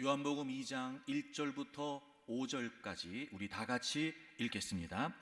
요한복음 2장 1절부터 5절까지 우리 다 같이 읽겠습니다.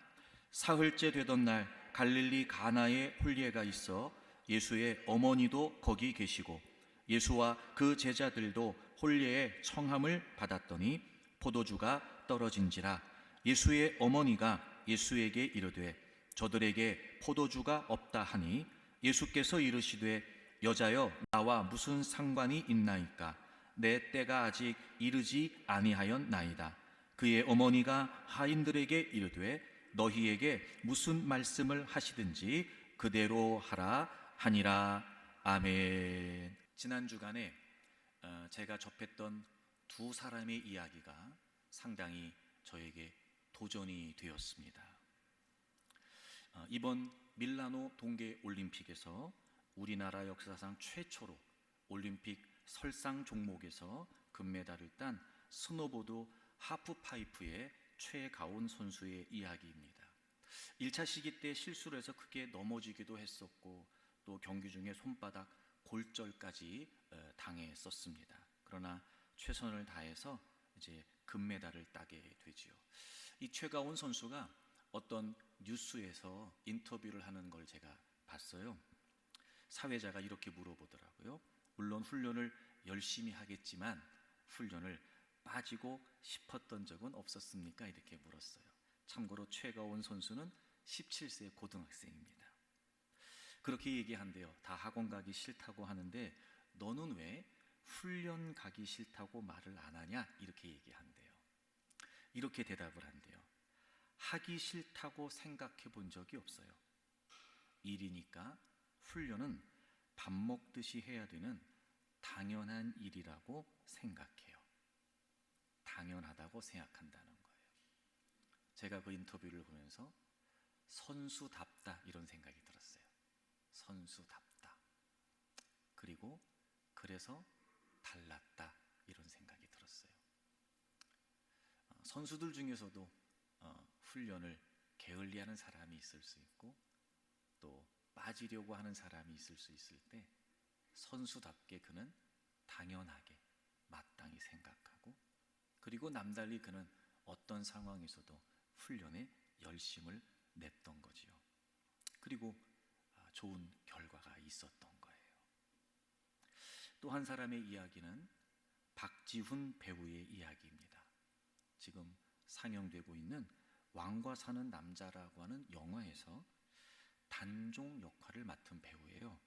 사흘째 되던 날 갈릴리 가나에 혼례가 있어 예수의 어머니도 거기 계시고 예수와 그 제자들도 혼례의 청함을 받았더니 포도주가 떨어진지라. 예수의 어머니가 예수에게 이르되 저들에게 포도주가 없다 하니 예수께서 이르시되 여자여 나와 무슨 상관이 있나이까? 내 때가 아직 이르지 아니하였나이다. 그의 어머니가 하인들에게 이르되 너희에게 무슨 말씀을 하시든지 그대로 하라 하니라. 아멘. 지난 주간에 제가 접했던 두 사람의 이야기가 상당히 저에게 도전이 되었습니다. 이번 밀라노 동계올림픽에서 우리나라 역사상 최초로 올림픽 설상 종목에서 금메달을 딴 스노보드 하프파이프의 최가온 선수의 이야기입니다. 1차 시기 때 실수를 해서 크게 넘어지기도 했었고 또 경기 중에 손바닥 골절까지 당했었습니다. 그러나 최선을 다해서 이제 금메달을 따게 되지요. 이 최가온 선수가 어떤 뉴스에서 인터뷰를 하는 걸 제가 봤어요. 사회자가 이렇게 물어보더라고요. 물론 훈련을 열심히 하겠지만 훈련을 빠지고 싶었던 적은 없었습니까? 이렇게 물었어요. 참고로 최가온 선수는 17세 고등학생입니다. 그렇게 얘기한대요. 다 학원 가기 싫다고 하는데 너는 왜 훈련 가기 싫다고 말을 안 하냐? 이렇게 얘기한대요. 이렇게 대답을 한대요. 하기 싫다고 생각해 본 적이 없어요. 일이니까 훈련은 밥 먹듯이 해야 되는 당연한 일이라고 생각해요. 당연하다고 생각한다는 거예요. 제가 그 인터뷰를 보면서 선수답다 이런 생각이 들었어요. 선수답다. 그리고 그래서 달랐다 이런 생각이 들었어요. 선수들 중에서도 훈련을 게을리하는 사람이 있을 수 있고 또 빠지려고 하는 사람이 있을 수 있을 때 선수답게 그는 당연하게 마땅히 생각하고 그리고 남달리 그는 어떤 상황에서도 훈련에 열심을 냈던 거지요. 그리고 좋은 결과가 있었던 거예요. 또 한 사람의 이야기는 박지훈 배우의 이야기입니다. 지금 상영되고 있는 왕과 사는 남자라고 하는 영화에서 단종 역할을 맡은 배우예요.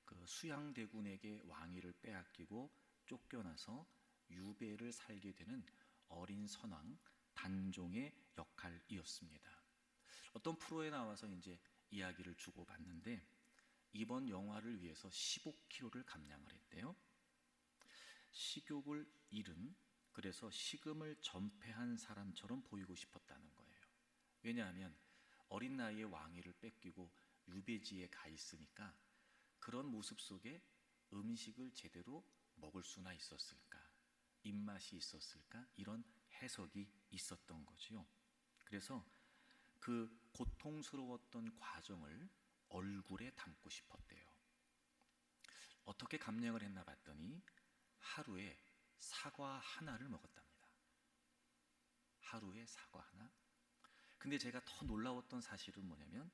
그 수양대군에게 왕위를 빼앗기고 쫓겨나서 유배를 살게 되는 어린 선왕 단종의 역할이었습니다. 어떤 프로에 나와서 이제 이야기를 주고받는데 이번 영화를 위해서 15kg를 감량을 했대요. 식욕을 잃은, 그래서 식음을 전폐한 사람처럼 보이고 싶었다는 거예요. 왜냐하면 어린 나이에 왕위를 뺏기고 유배지에 가 있으니까 그런 모습 속에 음식을 제대로 먹을 수나 있었을까? 입맛이 있었을까? 이런 해석이 있었던 거지요. 그래서 그 고통스러웠던 과정을 얼굴에 담고 싶었대요. 어떻게 감량을 했나 봤더니 하루에 사과 하나를 먹었답니다. 하루에 사과 하나? 근데 제가 더 놀라웠던 사실은 뭐냐면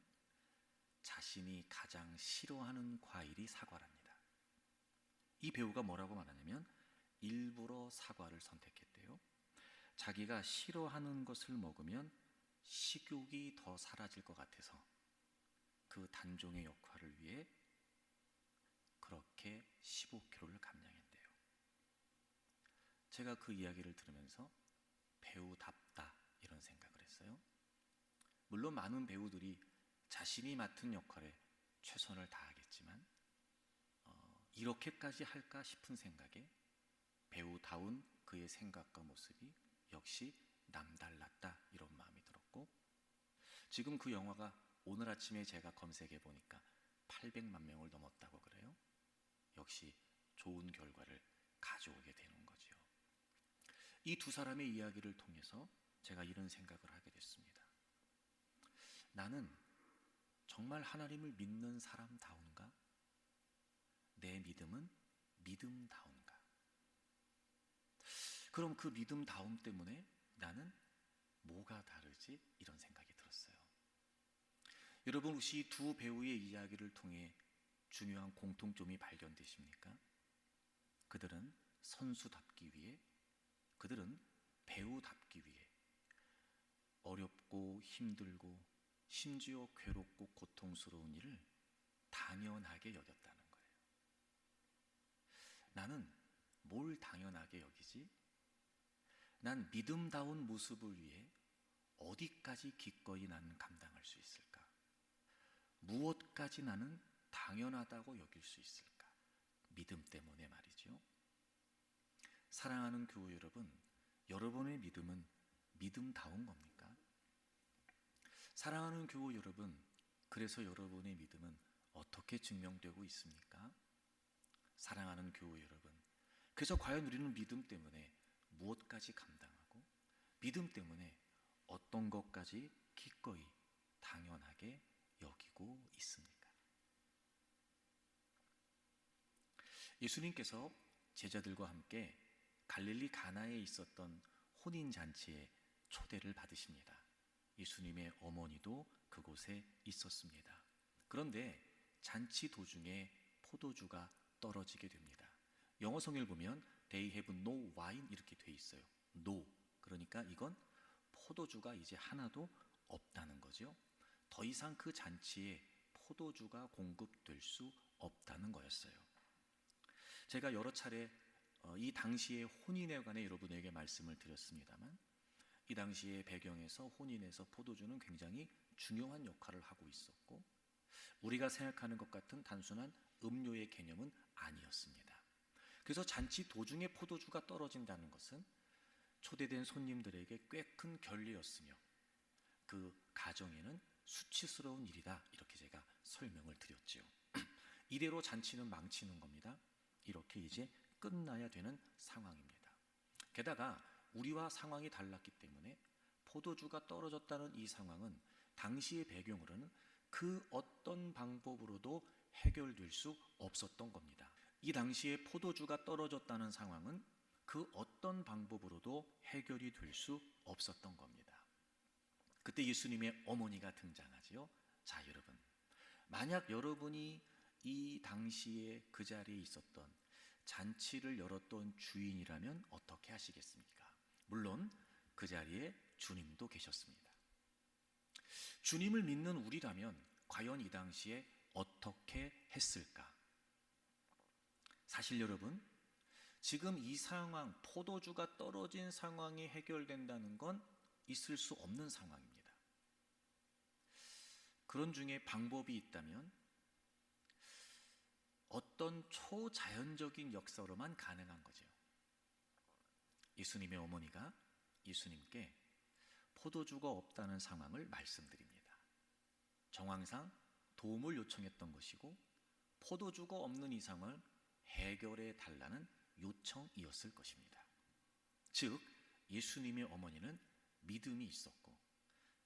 자신이 가장 싫어하는 과일이 사과랍니다. 이 배우가 뭐라고 말하냐면 일부러 사과를 선택했대요. 자기가 싫어하는 것을 먹으면 식욕이 더 사라질 것 같아서 그 단종의 역할을 위해 그렇게 15kg를 감량했대요. 제가 그 이야기를 들으면서 배우답다 이런 생각을 했어요. 물론 많은 배우들이 자신이 맡은 역할에 최선을 다하겠지만 이렇게까지 할까 싶은 생각에 배우다운 그의 생각과 모습이 역시 남달랐다 이런 마음이 들었고 지금 그 영화가 오늘 아침에 제가 검색해 보니까 800만 명을 넘었다고 그래요. 역시 좋은 결과를 가져오게 되는 거죠. 이 두 사람의 이야기를 통해서 제가 이런 생각을 하게 됐습니다. 나는 정말 하나님을 믿는 사람다운가? 내 믿음은 믿음다운가? 그럼 그 믿음다움 때문에 나는 뭐가 다르지? 이런 생각이 들었어요. 여러분, 혹시 이 두 배우의 이야기를 통해 중요한 공통점이 발견되십니까? 그들은 선수답기 위해, 그들은 배우답기 위해 어렵고 힘들고 심지어 괴롭고 고통스러운 일을 당연하게 여겼다는 거예요. 나는 뭘 당연하게 여기지? 난 믿음다운 모습을 위해 어디까지 기꺼이 나는 감당할 수 있을까? 무엇까지 나는 당연하다고 여길 수 있을까? 믿음 때문에 말이죠. 사랑하는 교우 여러분, 여러분의 믿음은 믿음다운 겁니까? 사랑하는 교우 여러분, 그래서 여러분의 믿음은 어떻게 증명되고 있습니까? 사랑하는 교우 여러분, 그래서 과연 우리는 믿음 때문에 무엇까지 감당하고 믿음 때문에 어떤 것까지 기꺼이 당연하게 여기고 있습니까? 예수님께서 제자들과 함께 갈릴리 가나에 있었던 혼인잔치에 초대를 받으십니다. 예수님의 어머니도 그곳에 있었습니다. 그런데 잔치 도중에 포도주가 떨어지게 됩니다. 영어 성경을 보면 They have no wine 이렇게 돼 있어요. No, 그러니까 이건 포도주가 이제 하나도 없다는 거죠. 더 이상 그 잔치에 포도주가 공급될 수 없다는 거였어요. 제가 여러 차례 이 당시의 혼인에 관해 여러분에게 말씀을 드렸습니다만, 이 당시의 배경에서 혼인에서 포도주는 굉장히 중요한 역할을 하고 있었고, 우리가 생각하는 것 같은 단순한 음료의 개념은 아니었습니다. 그래서 잔치 도중에 포도주가 떨어진다는 것은 초대된 손님들에게 꽤 큰 결례였으며 그 가정에는 수치스러운 일이다, 이렇게 제가 설명을 드렸지요. 이대로 잔치는 망치는 겁니다. 이렇게 이제 끝나야 되는 상황입니다. 게다가 우리와 상황이 달랐기 때문에 포도주가 떨어졌다는 이 상황은 당시의 배경으로는 그 어떤 방법으로도 해결될 수 없었던 겁니다. 이 당시에 포도주가 떨어졌다는 상황은 그 어떤 방법으로도 해결이 될 수 없었던 겁니다. 그때 예수님의 어머니가 등장하지요. 자, 여러분, 만약 여러분이 이 당시에 그 자리에 있었던 잔치를 열었던 주인이라면 어떻게 하시겠습니까? 물론 그 자리에 주님도 계셨습니다. 주님을 믿는 우리라면 과연 이 당시에 어떻게 했을까? 사실 여러분, 지금 이 상황, 포도주가 떨어진 상황이 해결된다는 건 있을 수 없는 상황입니다. 그런 중에 방법이 있다면 어떤 초자연적인 역사로만 가능한 거죠. 예수님의 어머니가 예수님께 포도주가 없다는 상황을 말씀드립니다. 정황상 도움을 요청했던 것이고 포도주가 없는 이 상황을 해결해 달라는 요청이었을 것입니다. 즉, 예수님의 어머니는 믿음이 있었고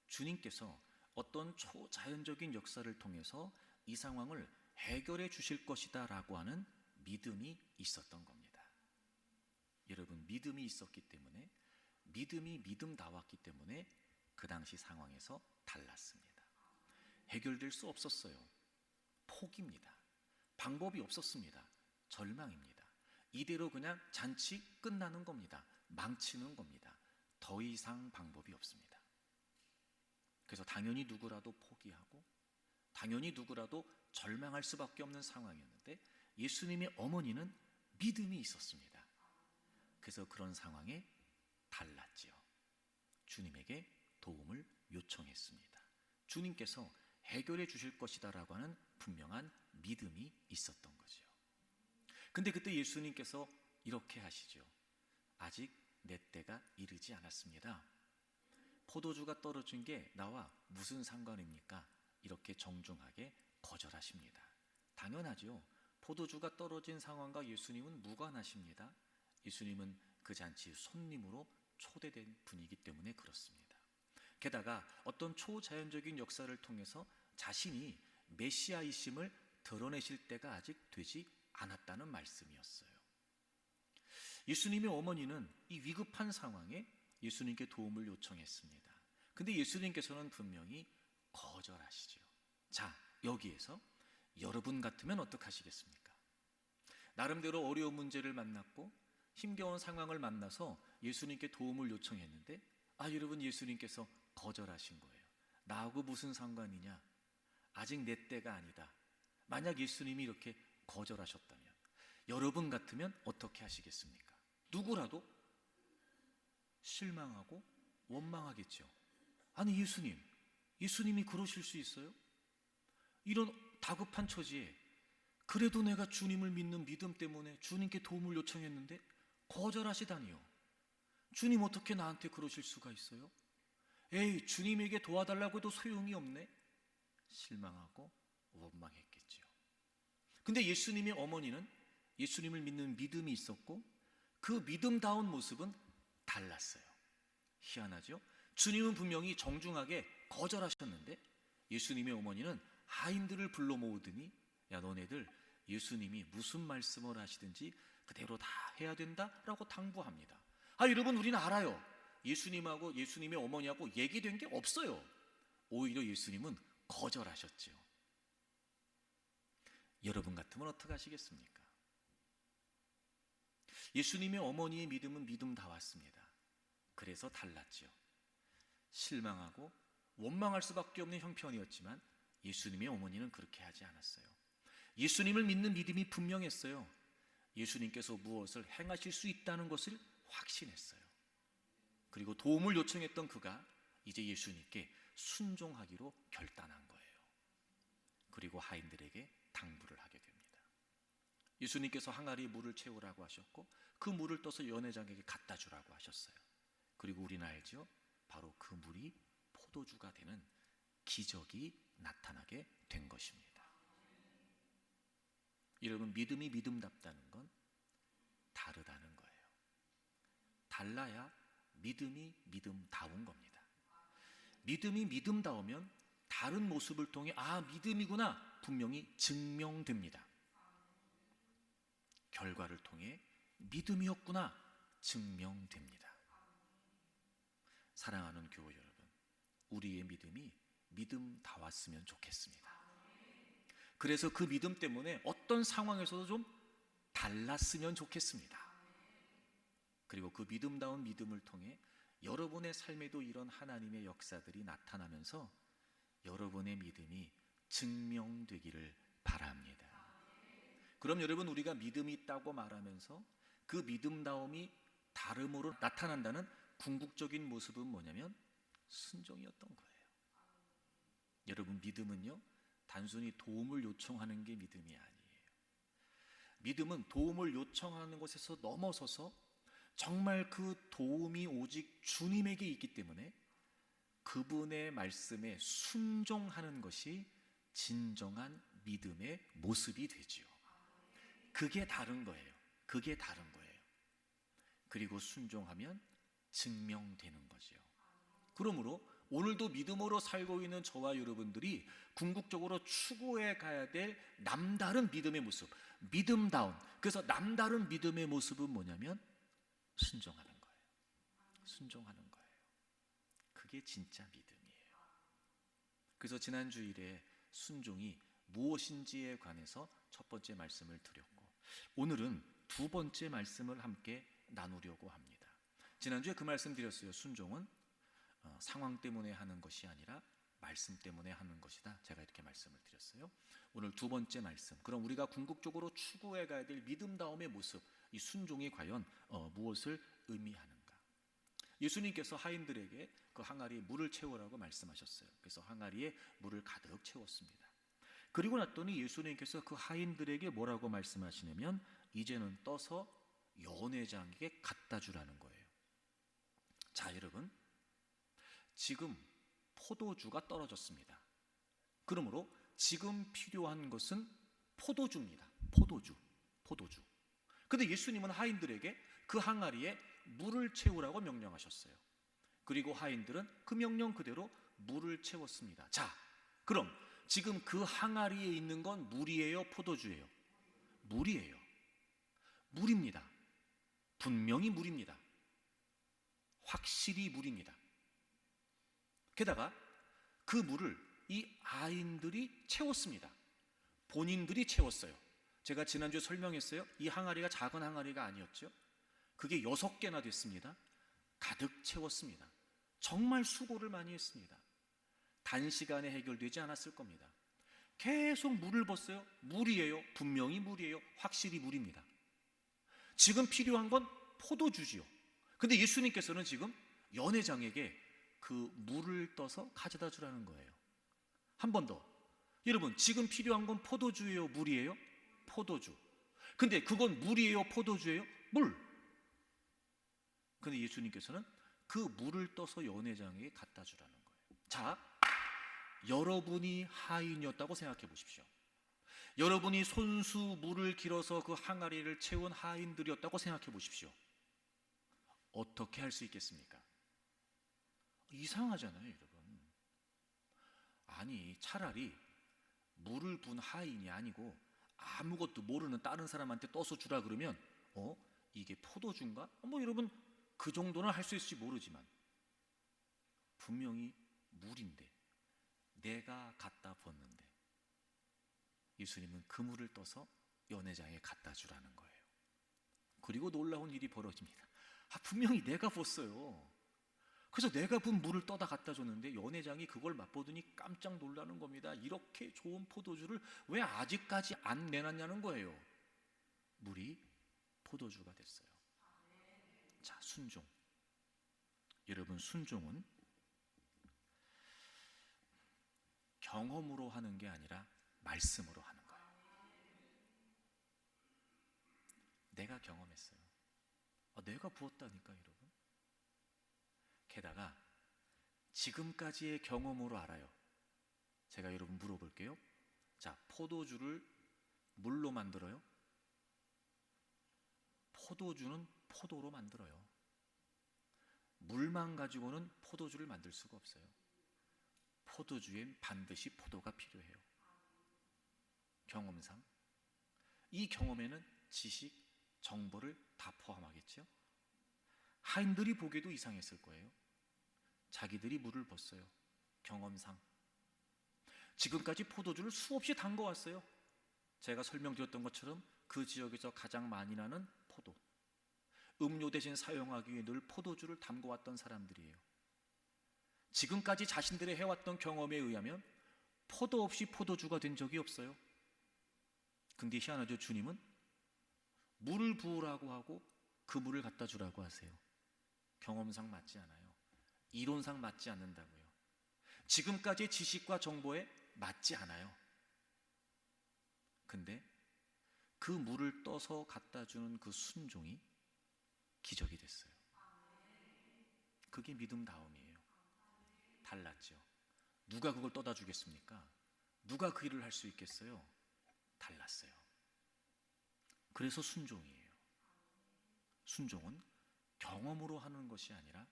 주님께서 어떤 초자연적인 역사를 통해서 이 상황을 해결해 주실 것이다 라고 하는 믿음이 있었던 겁니다. 여러분, 믿음이 있었기 때문에, 믿음이 믿음다웠기 때문에 그 당시 상황에서 달랐습니다. 해결될 수 없었어요. 포기입니다. 방법이 없었습니다. 절망입니다. 이대로 그냥 잔치 끝나는 겁니다. 망치는 겁니다. 더 이상 방법이 없습니다. 그래서 당연히 누구라도 포기하고 당연히 누구라도 절망할 수밖에 없는 상황이었는데 예수님의 어머니는 믿음이 있었습니다. 그래서 그런 상황에 달랐지요. 주님에게 도움을 요청했습니다. 주님께서 해결해 주실 것이다 라고 하는 분명한 믿음이 있었던 거죠. 근데 그때 예수님께서 이렇게 하시죠. 아직 내 때가 이르지 않았습니다. 포도주가 떨어진 게 나와 무슨 상관입니까? 이렇게 정중하게 거절하십니다. 당연하죠. 포도주가 떨어진 상황과 예수님은 무관하십니다. 예수님은 그 잔치 손님으로 초대된 분이기 때문에 그렇습니다. 게다가 어떤 초자연적인 역사를 통해서 자신이 메시아이심을 드러내실 때가 아직 되지 않았다는 말씀이었어요. 예수님의 어머니는 이 위급한 상황에 예수님께 도움을 요청했습니다. 근데 예수님께서는 분명히 거절하시죠. 자, 여기에서 여러분 같으면 어떡하시겠습니까? 나름대로 어려운 문제를 만났고 힘겨운 상황을 만나서 예수님께 도움을 요청했는데 여러분, 예수님께서 거절하신 거예요. 나하고 무슨 상관이냐? 아직 내 때가 아니다. 만약 예수님이 이렇게 거절하셨다면 여러분 같으면 어떻게 하시겠습니까? 누구라도 실망하고 원망하겠죠. 아니, 예수님이 그러실 수 있어요? 이런 다급한 처지에 그래도 내가 주님을 믿는 믿음 때문에 주님께 도움을 요청했는데 거절하시다니요. 주님, 어떻게 나한테 그러실 수가 있어요? 에이, 주님에게 도와달라고 해도 소용이 없네. 실망하고 원망했겠죠. 근데 예수님의 어머니는 예수님을 믿는 믿음이 있었고 그 믿음다운 모습은 달랐어요. 희한하죠? 주님은 분명히 정중하게 거절하셨는데 예수님의 어머니는 하인들을 불러 모으더니 야, 너네들 예수님이 무슨 말씀을 하시든지 그대로 다 해야 된다라고 당부합니다. 여러분, 우리는 알아요. 예수님하고 예수님의 어머니하고 얘기된 게 없어요. 오히려 예수님은 거절하셨죠. 여러분 같으면 어떻게 하시겠습니까? 예수님의 어머니의 믿음은 믿음다웠습니다. 그래서 달랐죠. 실망하고 원망할 수밖에 없는 형편이었지만 예수님의 어머니는 그렇게 하지 않았어요. 예수님을 믿는 믿음이 분명했어요. 예수님께서 무엇을 행하실 수 있다는 것을 확신했어요. 그리고 도움을 요청했던 그가 이제 예수님께 순종하기로 결단한 거예요. 그리고 하인들에게 당부를 하게 됩니다. 예수님께서 항아리에 물을 채우라고 하셨고 그 물을 떠서 연회장에게 갖다 주라고 하셨어요. 그리고 우리는 알죠? 바로 그 물이 포도주가 되는 기적이 나타나게 된 것입니다. 여러분, 믿음이 믿음답다는 건 다르다는 거예요. 달라야 믿음이 믿음다운 겁니다. 믿음이 믿음다우면 다른 모습을 통해 믿음이구나 분명히 증명됩니다. 결과를 통해 믿음이었구나 증명됩니다. 사랑하는 교우 여러분, 우리의 믿음이 믿음다웠으면 좋겠습니다. 그래서 그 믿음 때문에 어떤 상황에서도 좀 달랐으면 좋겠습니다. 그리고 그 믿음다운 믿음을 통해 여러분의 삶에도 이런 하나님의 역사들이 나타나면서 여러분의 믿음이 증명되기를 바랍니다. 그럼 여러분, 우리가 믿음이 있다고 말하면서 그 믿음다움이 다름으로 나타난다는 궁극적인 모습은 뭐냐면 순종이었던 거예요. 여러분, 믿음은요, 단순히 도움을 요청하는 게 믿음이 아니에요. 믿음은 도움을 요청하는 것에서 넘어서서 정말 그 도움이 오직 주님에게 있기 때문에 그분의 말씀에 순종하는 것이 진정한 믿음의 모습이 되지요. 그게 다른 거예요. 그게 다른 거예요. 그리고 순종하면 증명되는 거죠. 그러므로 오늘도 믿음으로 살고 있는 저와 여러분들이 궁극적으로 추구해 가야 될 남다른 믿음의 모습, 믿음다운, 그래서 남다른 믿음의 모습은 뭐냐면 순종하는 거예요. 순종하는 거예요. 그게 진짜 믿음이에요. 그래서 지난 주일에 순종이 무엇인지에 관해서 첫 번째 말씀을 드렸고 오늘은 두 번째 말씀을 함께 나누려고 합니다. 지난주에 그 말씀 드렸어요. 순종은 상황 때문에 하는 것이 아니라 말씀 때문에 하는 것이다. 제가 이렇게 말씀을 드렸어요. 오늘 두 번째 말씀, 그럼 우리가 궁극적으로 추구해 가야 될 믿음다움의 모습, 이 순종이 과연 무엇을 의미하는가? 예수님께서 하인들에게 그 항아리에 물을 채우라고 말씀하셨어요. 그래서 항아리에 물을 가득 채웠습니다. 그리고 났더니 예수님께서 그 하인들에게 뭐라고 말씀하시냐면 이제는 떠서 연회장에게 갖다 주라는 거예요. 자, 여러분, 지금 포도주가 떨어졌습니다. 그러므로 지금 필요한 것은 포도주입니다. 포도주. 근데 예수님은 하인들에게 그 항아리에 물을 채우라고 명령하셨어요. 그리고 하인들은 그 명령 그대로 물을 채웠습니다. 자, 그럼 지금 그 항아리에 있는 건 물이에요, 포도주예요? 물이에요. 물입니다. 분명히 물입니다. 확실히 물입니다. 게다가 그 물을 이 아인들이 채웠습니다. 본인들이 채웠어요. 제가 지난주에 설명했어요. 이 항아리가 작은 항아리가 아니었죠. 그게 6개나 됐습니다. 가득 채웠습니다. 정말 수고를 많이 했습니다. 단시간에 해결되지 않았을 겁니다. 계속 물을 붓어요. 물이에요. 분명히 물이에요. 확실히 물입니다. 지금 필요한 건 포도주지요. 근데 예수님께서는 지금 연회장에게 그 물을 떠서 가져다 주라는 거예요. 한 번 더. 여러분, 지금 필요한 건 포도주예요, 물이에요? 포도주. 근데 그건 물이에요, 포도주예요? 물. 근데 예수님께서는 그 물을 떠서 연회장에게 갖다 주라는 거예요. 자, 여러분이 하인이었다고 생각해 보십시오. 여러분이 손수 물을 길어서 그 항아리를 채운 하인들이었다고 생각해 보십시오. 어떻게 할 수 있겠습니까? 이상하잖아요, 여러분. 아니, 차라리 물을 분 하인이 아니고 아무것도 모르는 다른 사람한테 떠서 주라 그러면 이게 포도주인가? 여러분 그 정도는 할 수 있을지 모르지만 분명히 물인데 내가 갖다 붓는데 예수님은 그 물을 떠서 연회장에 갖다 주라는 거예요. 그리고 놀라운 일이 벌어집니다. 분명히 내가 붓어요. 그래서 내가 분 물을 떠다 갖다 줬는데 연회장이 그걸 맛보더니 깜짝 놀라는 겁니다. 이렇게 좋은 포도주를 왜 아직까지 안 내놨냐는 거예요. 물이 포도주가 됐어요. 자, 순종. 여러분, 순종은 경험으로 하는 게 아니라 말씀으로 하는 거예요. 내가 경험했어요. 내가 부었다니까, 여러분. 게다가 지금까지의 경험으로 알아요. 제가 여러분 물어볼게요. 자, 포도주를 물로 만들어요? 포도주는 포도로 만들어요. 물만 가지고는 포도주를 만들 수가 없어요. 포도주엔 반드시 포도가 필요해요. 경험상. 이 경험에는 지식, 정보를 다 포함하겠죠? 하인들이 보기에도 이상했을 거예요. 자기들이 물을 붓어요. 경험상. 지금까지 포도주를 수없이 담궈왔어요. 제가 설명드렸던 것처럼 그 지역에서 가장 많이 나는 포도. 음료 대신 사용하기 위해 늘 포도주를 담궈왔던 사람들이에요. 지금까지 자신들이 해왔던 경험에 의하면 포도 없이 포도주가 된 적이 없어요. 근데 희한하죠. 주님은 물을 부으라고 하고 그 물을 갖다 주라고 하세요. 경험상 맞지 않아요. 이론상 맞지 않는다고요. 지금까지의 지식과 정보에 맞지 않아요. 근데 그 물을 떠서 갖다 주는 그 순종이 기적이 됐어요. 그게 믿음다움이에요. 달랐죠. 누가 그걸 떠다 주겠습니까? 누가 그 일을 할 수 있겠어요? 달랐어요. 그래서 순종이에요. 순종은 경험으로 하는 것이 아니라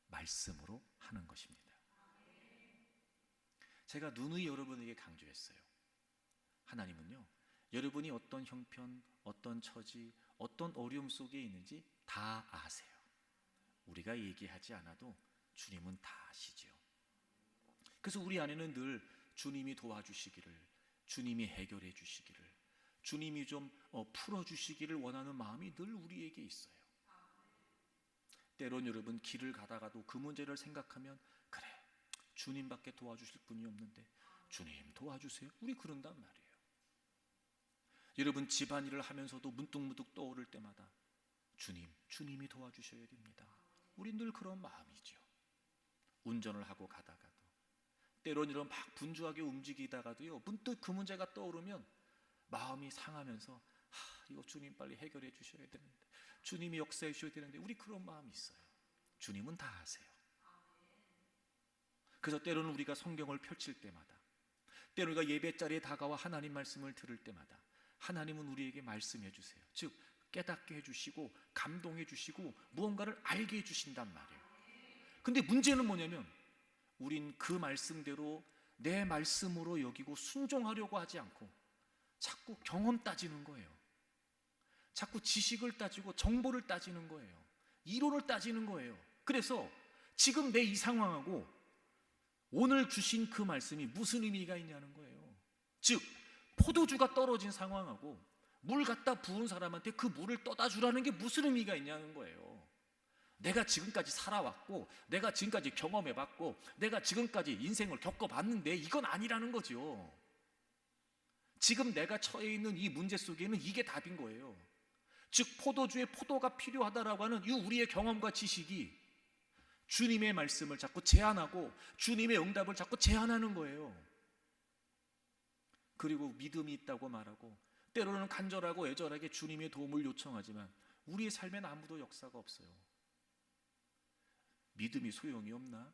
말씀으로 하는 것입니다. 제가 누누이 여러분에게 강조했어요. 하나님은요, 여러분이 어떤 형편, 어떤 처지, 어떤 어려움 속에 있는지 다 아세요. 우리가 얘기하지 않아도 주님은 다 아시죠. 그래서 우리 안에는 늘 주님이 도와주시기를, 주님이 해결해 주시기를, 주님이 좀 풀어주시기를 원하는 마음이 늘 우리에게 있어요. 때론 여러분 길을 가다가도 그 문제를 생각하면 그래, 주님밖에 도와주실 분이 없는데 주님 도와주세요. 우리 그런단 말이에요. 여러분 집안일을 하면서도 문득문득 떠오를 때마다 주님이 도와주셔야 됩니다. 우리 늘 그런 마음이죠. 운전을 하고 가다가도 때론 이런 막 분주하게 움직이다가도요, 문득 그 문제가 떠오르면 마음이 상하면서 이거 주님 빨리 해결해 주셔야 되는데, 주님이 역사해 주셔야 되는데, 우리 그런 마음이 있어요. 주님은 다 아세요. 그래서 때로는 우리가 성경을 펼칠 때마다, 때로는 우리가 예배 자리에 다가와 하나님 말씀을 들을 때마다 하나님은 우리에게 말씀해 주세요. 즉 깨닫게 해주시고 감동해 주시고 무언가를 알게 해주신단 말이에요. 근데 문제는 뭐냐면 우린 그 말씀대로 내 말씀으로 여기고 순종하려고 하지 않고 자꾸 경험 따지는 거예요. 자꾸 지식을 따지고 정보를 따지는 거예요. 이론을 따지는 거예요. 그래서 지금 내 이 상황하고 오늘 주신 그 말씀이 무슨 의미가 있냐는 거예요. 즉 포도주가 떨어진 상황하고 물 갖다 부은 사람한테 그 물을 떠다 주라는 게 무슨 의미가 있냐는 거예요. 내가 지금까지 살아왔고 내가 지금까지 경험해봤고 내가 지금까지 인생을 겪어봤는데 이건 아니라는 거죠. 지금 내가 처해 있는 이 문제 속에는 이게 답인 거예요. 즉 포도주에 포도가 필요하다라고 하는 이 우리의 경험과 지식이 주님의 말씀을 자꾸 제한하고 주님의 응답을 자꾸 제한하는 거예요. 그리고 믿음이 있다고 말하고 때로는 간절하고 애절하게 주님의 도움을 요청하지만 우리의 삶엔 아무도 역사가 없어요. 믿음이 소용이 없나?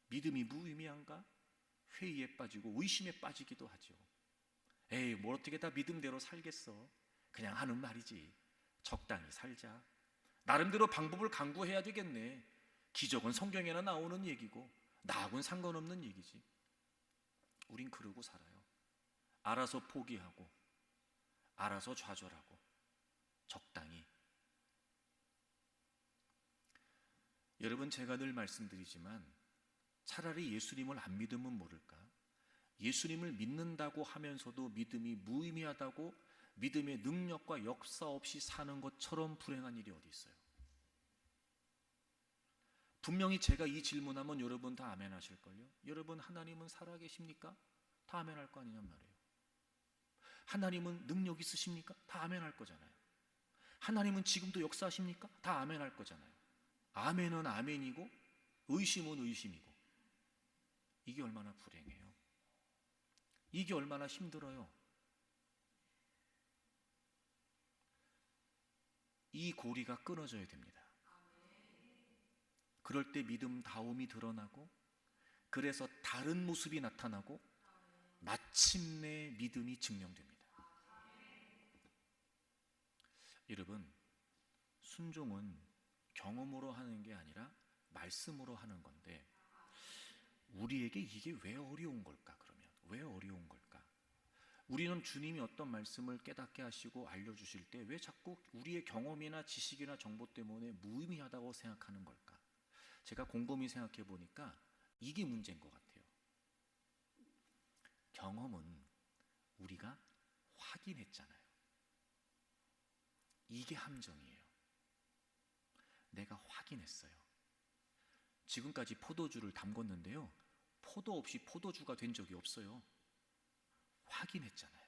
믿음이 무의미한가? 회의에 빠지고 의심에 빠지기도 하죠. 에이, 뭘 어떻게 다 믿음대로 살겠어? 그냥 하는 말이지. 적당히 살자. 나름대로 방법을 강구해야 되겠네. 기적은 성경에나 나오는 얘기고 나하고는 상관없는 얘기지. 우린 그러고 살아요. 알아서 포기하고 알아서 좌절하고 적당히. 여러분, 제가 늘 말씀드리지만 차라리 예수님을 안 믿으면 모를까? 예수님을 믿는다고 하면서도 믿음이 무의미하다고 믿음의 능력과 역사 없이 사는 것처럼 불행한 일이 어디 있어요? 분명히 제가 이 질문하면 여러분 다 아멘 하실걸요? 여러분, 하나님은 살아계십니까? 다 아멘 할 거 아니냔 말이에요. 하나님은 능력 있으십니까? 다 아멘 할 거잖아요. 하나님은 지금도 역사하십니까? 다 아멘 할 거잖아요. 아멘은 아멘이고 의심은 의심이고. 이게 얼마나 불행해요. 이게 얼마나 힘들어요. 이 고리가 끊어져야 됩니다. 그럴 때 믿음다움이 드러나고 그래서 다른 모습이 나타나고 마침내 믿음이 증명됩니다. 여러분, 순종은 경험으로 하는 게 아니라 말씀으로 하는 건데 우리에게 이게 왜 어려운 걸까? 그러면 왜 어려운 걸까? 우리는 주님이 어떤 말씀을 깨닫게 하시고 알려주실 때 왜 자꾸 우리의 경험이나 지식이나 정보 때문에 무의미하다고 생각하는 걸까? 제가 곰곰이 생각해 보니까 이게 문제인 것 같아요. 경험은 우리가 확인했잖아요. 이게 함정이에요. 내가 확인했어요. 지금까지 포도주를 담궜는데요, 포도 없이 포도주가 된 적이 없어요. 확인했잖아요.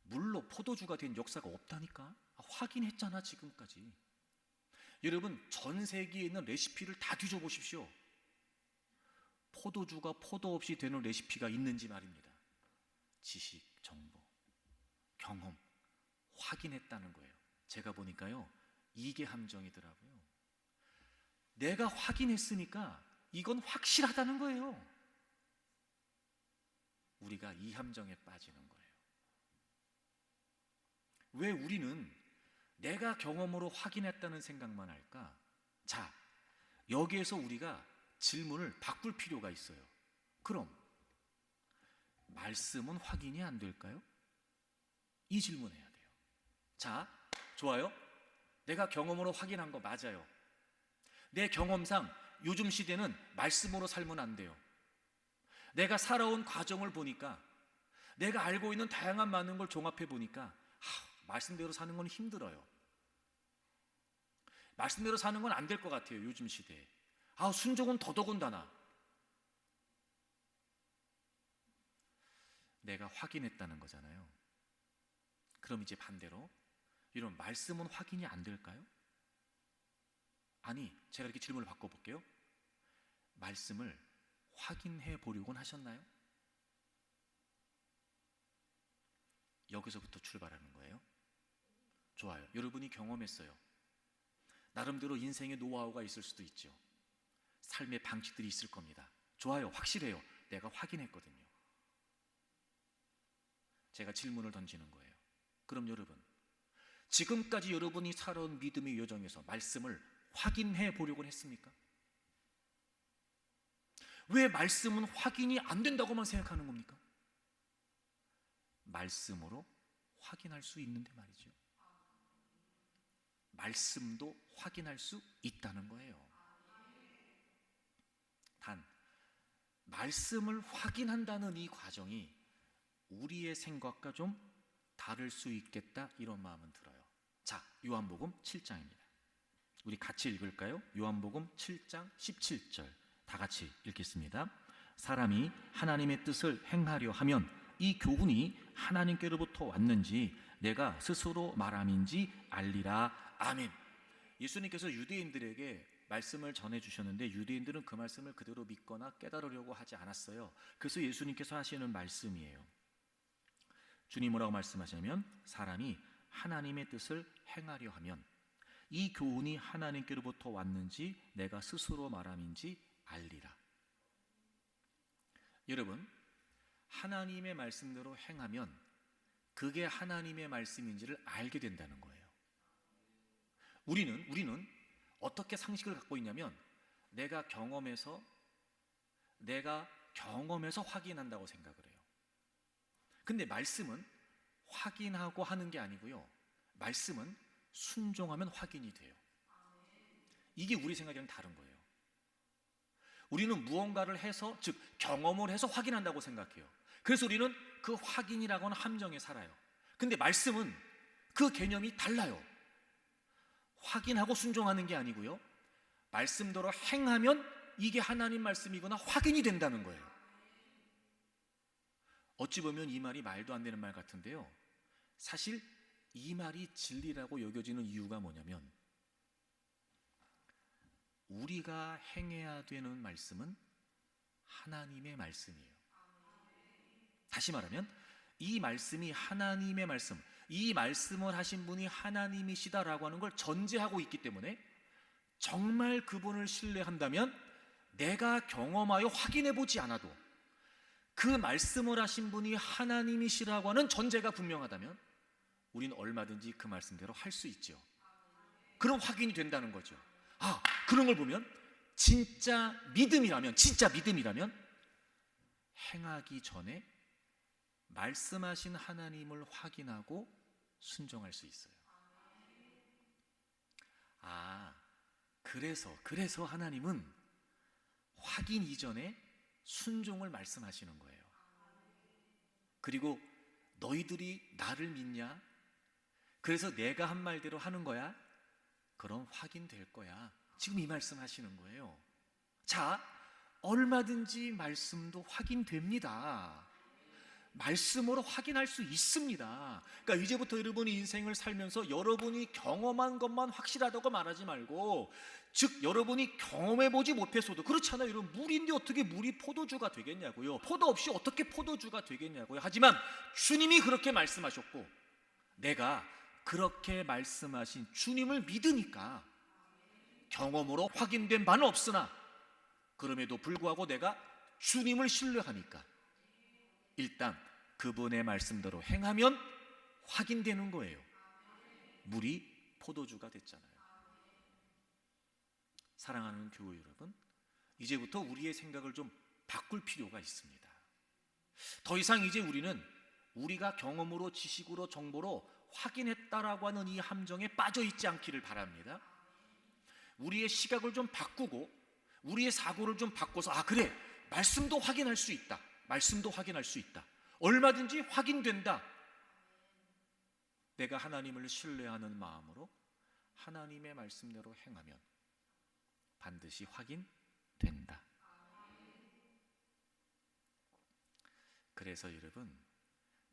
물로 포도주가 된 역사가 없다니까? 확인했잖아 지금까지. 여러분, 전 세계에 있는 레시피를 다 뒤져보십시오. 포도주가 포도 없이 되는 레시피가 있는지 말입니다. 지식, 정보, 경험, 확인했다는 거예요. 제가 보니까요, 이게 함정이더라고요. 내가 확인했으니까 이건 확실하다는 거예요. 우리가 이 함정에 빠지는 거예요. 왜 우리는 내가 경험으로 확인했다는 생각만 할까? 자, 여기에서 우리가 질문을 바꿀 필요가 있어요. 그럼 말씀은 확인이 안 될까요? 이 질문해야 돼요. 자, 좋아요. 내가 경험으로 확인한 거 맞아요. 내 경험상 요즘 시대는 말씀으로 살면 안 돼요. 내가 살아온 과정을 보니까, 내가 알고 있는 다양한 많은 걸 종합해 보니까 말씀대로 사는 건 힘들어요. 말씀대로 사는 건 안 될 것 같아요. 요즘 시대에. 순종은 더더군다나. 내가 확인했다는 거잖아요. 그럼 이제 반대로 이런 말씀은 확인이 안 될까요? 아니, 제가 이렇게 질문을 바꿔볼게요. 말씀을 확인해 보려고는 하셨나요? 여기서부터 출발하는 거예요. 좋아요. 여러분이 경험했어요. 나름대로 인생의 노하우가 있을 수도 있죠. 삶의 방식들이 있을 겁니다. 좋아요. 확실해요. 내가 확인했거든요. 제가 질문을 던지는 거예요. 그럼 여러분, 지금까지 여러분이 살아온 믿음의 여정에서 말씀을 확인해 보려고 했습니까? 왜 말씀은 확인이 안 된다고만 생각하는 겁니까? 말씀으로 확인할 수 있는데 말이죠. 말씀도 확인할 수 있다는 거예요. 단 말씀을 확인한다는 이 과정이 우리의 생각과 좀 다를 수 있겠다, 이런 마음은 들어요. 자, 요한복음 7장입니다. 우리 같이 읽을까요? 요한복음 7장 17절 다 같이 읽겠습니다. 사람이 하나님의 뜻을 행하려 하면 이 교훈이 하나님께로부터 왔는지 내가 스스로 말함인지 알리라. 아멘. 예수님께서 유대인들에게 말씀을 전해주셨는데 유대인들은 그 말씀을 그대로 믿거나 깨달으려고 하지 않았어요. 그래서 예수님께서 하시는 말씀이에요. 주님 뭐라고 말씀하시냐면 사람이 하나님의 뜻을 행하려 하면 이 교훈이 하나님께로부터 왔는지 내가 스스로 말함인지 알리라. 여러분, 하나님의 말씀대로 행하면 그게 하나님의 말씀인지를 알게 된다는 거예요. 우리는 어떻게 상식을 갖고 있냐면 내가 경험해서 확인한다고 생각을 해요. 근데 말씀은 확인하고 하는 게 아니고요. 말씀은 순종하면 확인이 돼요. 이게 우리 생각이랑 다른 거예요. 우리는 무언가를 해서, 즉 경험을 해서 확인한다고 생각해요. 그래서 우리는 그 확인이라고 하는 함정에 살아요. 근데 말씀은 그 개념이 달라요. 확인하고 순종하는 게 아니고요. 말씀대로 행하면 이게 하나님 말씀이구나 확인이 된다는 거예요. 어찌 보면 이 말이 말도 안 되는 말 같은데요. 사실 이 말이 진리라고 여겨지는 이유가 뭐냐면 우리가 행해야 되는 말씀은 하나님의 말씀이에요. 다시 말하면 이 말씀이 하나님의 말씀, 이 말씀을 하신 분이 하나님이시다라고 하는 걸 전제하고 있기 때문에 정말 그분을 신뢰한다면 내가 경험하여 확인해 보지 않아도 그 말씀을 하신 분이 하나님이시라고 하는 전제가 분명하다면 우리는 얼마든지 그 말씀대로 할 수 있죠. 그럼 확인이 된다는 거죠. 아, 그런 걸 보면 진짜 믿음이라면 행하기 전에 말씀하신 하나님을 확인하고 순종할 수 있어요. 아, 그래서 하나님은 확인 이전에 순종을 말씀하시는 거예요. 그리고 너희들이 나를 믿냐? 그래서 내가 한 말대로 하는 거야? 그럼 확인될 거야. 지금 이 말씀 하시는 거예요. 자, 얼마든지 말씀도 확인됩니다. 말씀으로 확인할 수 있습니다. 그러니까 이제부터 여러분이 인생을 살면서 여러분이 경험한 것만 확실하다고 말하지 말고, 즉 여러분이 경험해보지 못했어도, 그렇잖아요. 여러분, 물인데 어떻게 물이 포도주가 되겠냐고요. 포도 없이 어떻게 포도주가 되겠냐고요. 하지만 주님이 그렇게 말씀하셨고 내가 그렇게 말씀하신 주님을 믿으니까 경험으로 확인된 바는 없으나 그럼에도 불구하고 내가 주님을 신뢰하니까 일단 그분의 말씀대로 행하면 확인되는 거예요. 물이 포도주가 됐잖아요. 사랑하는 교회 여러분, 이제부터 우리의 생각을 좀 바꿀 필요가 있습니다. 더 이상 이제 우리는 우리가 경험으로, 지식으로, 정보로 확인했다라고 하는 이 함정에 빠져 있지 않기를 바랍니다. 우리의 시각을 좀 바꾸고 우리의 사고를 좀 바꿔서, 아 그래, 말씀도 확인할 수 있다. 말씀도 확인할 수 있다. 얼마든지 확인된다. 내가 하나님을 신뢰하는 마음으로 하나님의 말씀대로 행하면 반드시 확인된다. 그래서 여러분,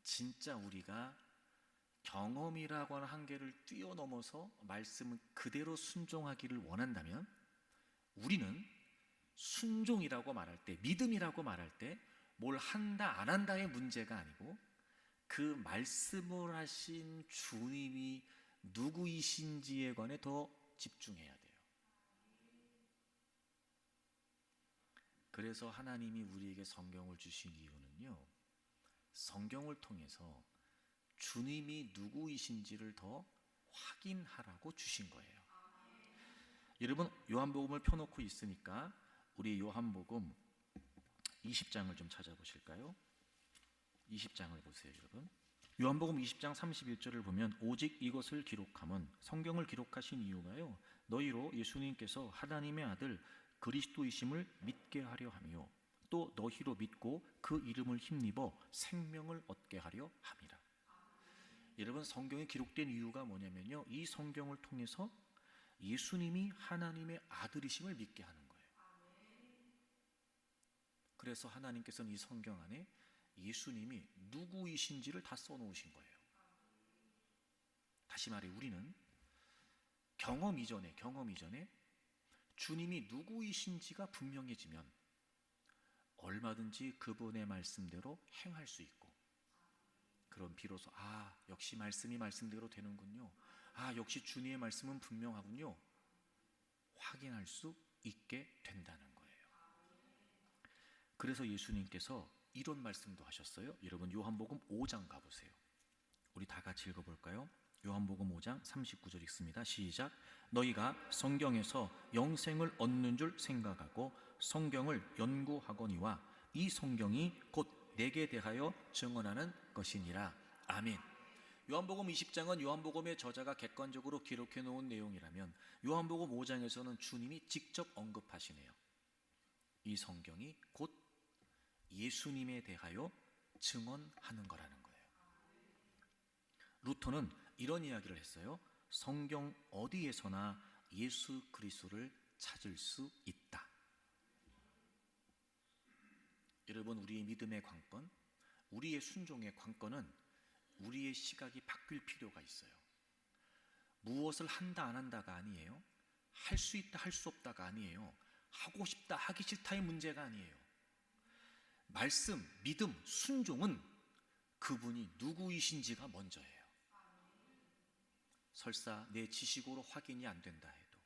진짜 우리가 경험이라고 하는 한계를 뛰어넘어서 말씀을 그대로 순종하기를 원한다면 우리는 순종이라고 말할 때, 믿음이라고 말할 때 뭘 한다 안 한다의 문제가 아니고 그 말씀을 하신 주님이 누구이신지에 관해 더 집중해야 돼요. 그래서 하나님이 우리에게 성경을 주신 이유는요, 성경을 통해서 주님이 누구이신지를 더 확인하라고 주신 거예요. 여러분, 요한복음을 펴놓고 있으니까 우리 요한복음 20장을 좀 찾아보실까요? 20장을 보세요, 여러분. 요한복음 20장 31절을 보면 오직 이것을 기록함은, 성경을 기록하신 이유가요, 너희로 예수님께서 하나님의 아들 그리스도이심을 믿게 하려 하며 또 너희로 믿고 그 이름을 힘입어 생명을 얻게 하려 함이라. 여러분, 성경에 기록된 이유가 뭐냐면요, 이 성경을 통해서 예수님이 하나님의 아들이심을 믿게 하는 거예요. 그래서 하나님께서는 이 성경 안에 예수님이 누구이신지를 다 써놓으신 거예요. 다시 말해, 우리는 경험 이전에 주님이 누구이신지가 분명해지면 얼마든지 그분의 말씀대로 행할 수 있고, 그럼 비로소 역시 말씀이 말씀대로 되는군요, 역시 주님의 말씀은 분명하군요, 확인할 수 있게 된다는 거예요. 그래서 예수님께서 이런 말씀도 하셨어요. 여러분, 요한복음 5장 가보세요. 우리 다 같이 읽어볼까요? 요한복음 5장 39절 읽습니다. 시작. 너희가 성경에서 영생을 얻는 줄 생각하고 성경을 연구하거니와 이 성경이 곧 내게 대하여 증언하는 것이니라. 아멘. 요한복음 20장은 요한복음의 저자가 객관적으로 기록해 놓은 내용이라면 요한복음 5장에서는 주님이 직접 언급하시네요. 이 성경이 곧 예수님에 대하여 증언하는 거라는 거예요. 루터는 이런 이야기를 했어요. 성경 어디에서나 예수 그리스도를 찾을 수 있다. 여러분, 우리의 믿음의 관건, 우리의 순종의 관건은 우리의 시각이 바뀔 필요가 있어요. 무엇을 한다 안 한다가 아니에요. 할 수 있다 할 수 없다가 아니에요. 하고 싶다 하기 싫다의 문제가 아니에요. 말씀, 믿음, 순종은 그분이 누구이신지가 먼저예요. 설사 내 지식으로 확인이 안 된다 해도,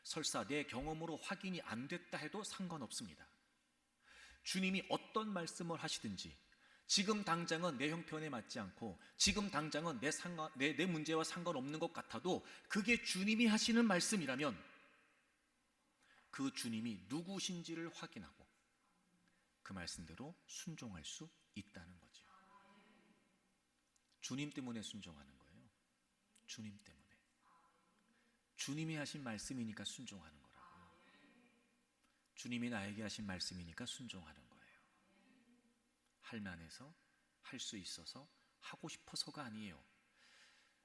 설사 내 경험으로 확인이 안 됐다 해도 상관없습니다. 주님이 어떤 말씀을 하시든지 지금 당장은 내 형편에 맞지 않고 지금 당장은 내 문제와 상관없는 것 같아도 그게 주님이 하시는 말씀이라면 그 주님이 누구신지를 확인하고 그 말씀대로 순종할 수 있다는 거죠. 주님 때문에 순종하는 거예요. 주님 때문에. 주님이 하신 말씀이니까 순종하는 거라고요. 주님이 나에게 하신 말씀이니까 순종하는 거예요. 할 만해서, 할 수 있어서, 하고 싶어서가 아니에요.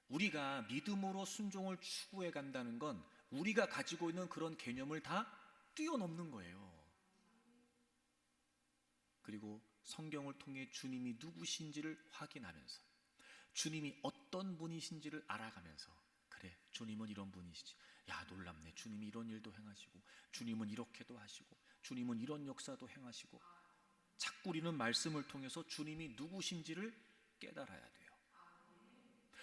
우리가 믿음으로 순종을 추구해 간다는 건 우리가 가지고 있는 그런 개념을 다 뛰어넘는 거예요. 그리고 성경을 통해 주님이 누구신지를 확인하면서, 주님이 어떤 분이신지를 알아가면서, 그래, 주님은 이런 분이시지, 야 놀랍네, 주님이 이런 일도 행하시고 주님은 이렇게도 하시고 주님은 이런 역사도 행하시고, 자꾸 우리는 말씀을 통해서 주님이 누구신지를 깨달아야 돼요.